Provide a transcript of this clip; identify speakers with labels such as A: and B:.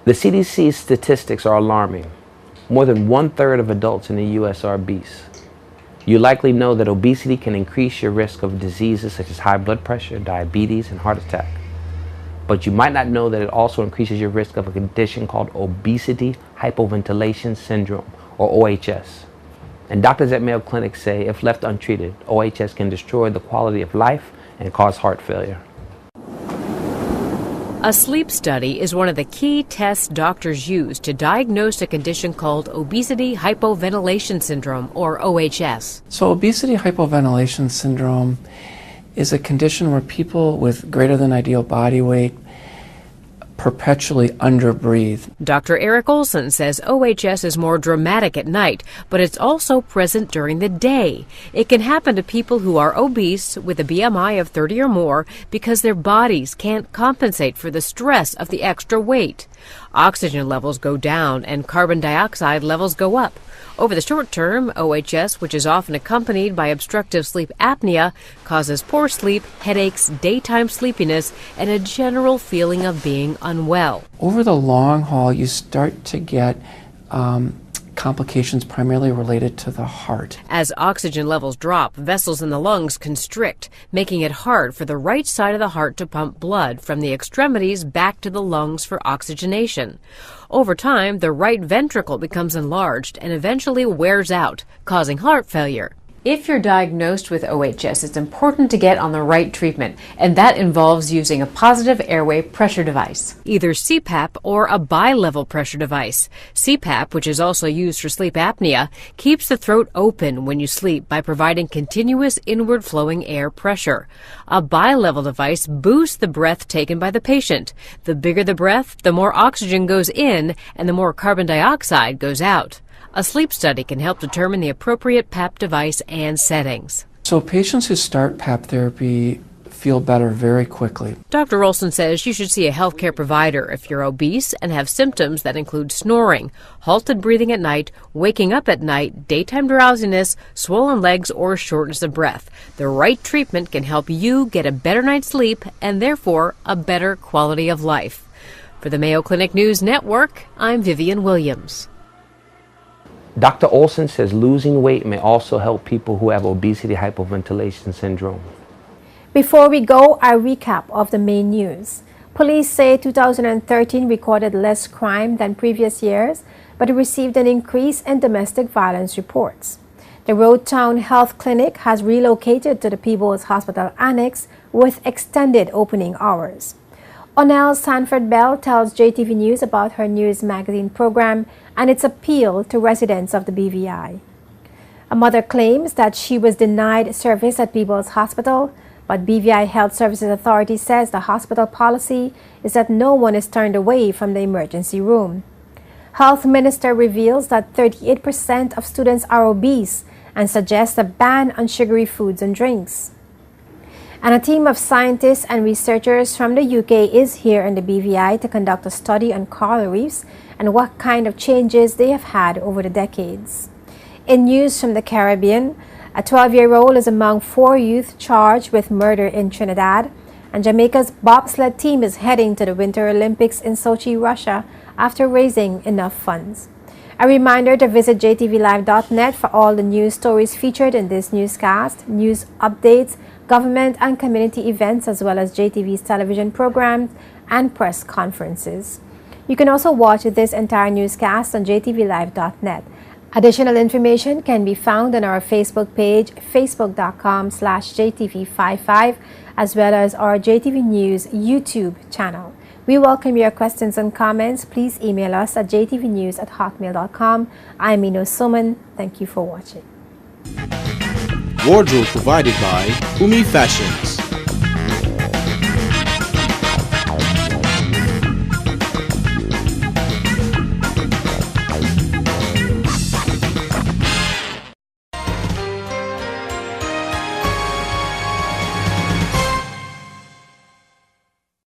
A: The CDC statistics are alarming. More than 1/3 of adults in the U.S. are obese. You likely know that obesity can increase your risk of diseases such as high blood pressure, diabetes, and heart attack. But you might not know that it also increases your risk of a condition called obesity hypoventilation syndrome, or OHS. And doctors at Mayo Clinic say if left untreated, OHS can destroy the quality of life and cause heart failure.
B: A sleep study is one of the key tests doctors use to diagnose a condition called obesity hypoventilation syndrome, or OHS.
C: So obesity hypoventilation syndrome is a condition where people with greater than ideal body weight perpetually underbreathe.
B: Dr. Eric Olson says OHS is more dramatic at night, but it's also present during the day. It can happen to people who are obese with a BMI of 30 or more because their bodies can't compensate for the stress of the extra weight. Oxygen levels go down and carbon dioxide levels go up. Over the short term, OHS, which is often accompanied by obstructive sleep apnea, causes poor sleep, headaches, daytime sleepiness, and a general feeling of being unwell.
C: Over the long haul, you start to get complications primarily related to the heart.
B: As oxygen levels drop, vessels in the lungs constrict, making it hard for the right side of the heart to pump blood from the extremities back to the lungs for oxygenation. Over time, the right ventricle becomes enlarged and eventually wears out, causing heart failure. If you're diagnosed with OHS, it's important to get on the right treatment, and that involves using a positive airway pressure device, either CPAP or a bi-level pressure device. CPAP, which is also used for sleep apnea, keeps the throat open when you sleep by providing continuous inward flowing air pressure. A bi-level device boosts the breath taken by the patient. The bigger the breath, the more oxygen goes in and the more carbon dioxide goes out. A sleep study can help determine the appropriate PAP device and settings.
C: So patients who start PAP therapy feel better very quickly.
B: Dr. Olson says you should see a healthcare provider if you're obese and have symptoms that include snoring, halted breathing at night, waking up at night, daytime drowsiness, swollen legs, or shortness of breath. The right treatment can help you get a better night's sleep and therefore a better quality of life. For the Mayo Clinic News Network, I'm Vivian Williams.
A: Dr. Olson says losing weight may also help people who have obesity hypoventilation syndrome.
D: Before we go, a recap of the main news. Police say 2013 recorded less crime than previous years, but received an increase in domestic violence reports. The Roadtown Health Clinic has relocated to the Peebles Hospital Annex with extended opening hours. Onel Sanford Bell tells JTV News about her news magazine program and its appeal to residents of the BVI. A mother claims that she was denied service at Peebles Hospital, but BVI Health Services Authority says the hospital policy is that no one is turned away from the emergency room. Health Minister reveals that 38% of students are obese and suggests a ban on sugary foods and drinks. And a team of scientists and researchers from the UK is here in the BVI to conduct a study on coral reefs and what kind of changes they have had over the decades. In news from the Caribbean, a 12-year-old is among 4 youth charged with murder in Trinidad, and Jamaica's bobsled team is heading to the Winter Olympics in Sochi, Russia, after raising enough funds. A reminder to visit jtvlive.net for all the news stories featured in this newscast, news updates, government and community events, as well as JTV's television programs and press conferences. You can also watch this entire newscast on jtvlive.net. Additional information can be found on our Facebook page, facebook.com/JTV55, as well as our JTV News YouTube channel. We welcome your questions and comments. Please email us at jtvnews@hotmail.com. I'm Ino Suman. Thank you for watching.
E: Wardrobe provided by Umi Fashions.